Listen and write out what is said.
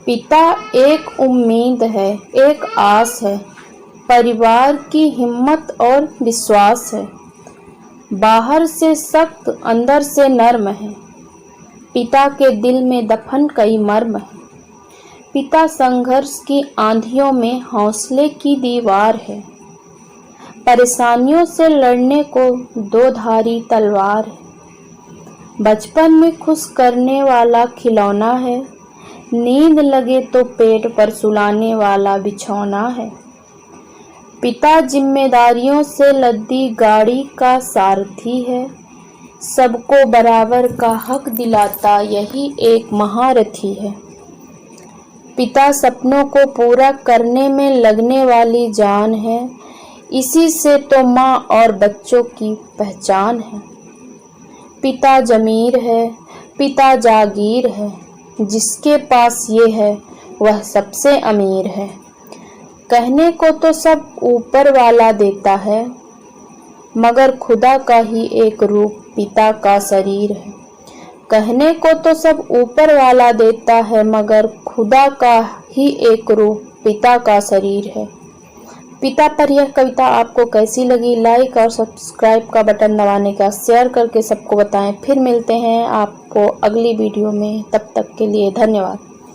पिता एक उम्मीद है, एक आस है, परिवार की हिम्मत और विश्वास है। बाहर से सख्त, अंदर से नर्म है। पिता के दिल में दफन कई मर्म है। पिता संघर्ष की आंधियों में हौसले की दीवार है। परेशानियों से लड़ने को दो धारी तलवार है। बचपन में खुश करने वाला खिलौना है। नींद लगे तो पेट पर सुलाने वाला बिछौना है। पिता जिम्मेदारियों से लदी गाड़ी का सारथी है। सबको बराबर का हक दिलाता यही एक महारथी है। पिता सपनों को पूरा करने में लगने वाली जान है। इसी से तो माँ और बच्चों की पहचान है। पिता जमीर है, पिता जागीर है। जिसके पास ये है वह सबसे अमीर है। कहने को तो सब ऊपर वाला देता है, मगर खुदा का ही एक रूप पिता का शरीर है। कहने को तो सब ऊपर वाला देता है, मगर खुदा का ही एक रूप पिता का शरीर है। पिता पर यह कविता आपको कैसी लगी? लाइक और सब्सक्राइब का बटन दबाने का, शेयर करके सबको बताएं। फिर मिलते हैं आपको अगली वीडियो में, तब तक के लिए धन्यवाद।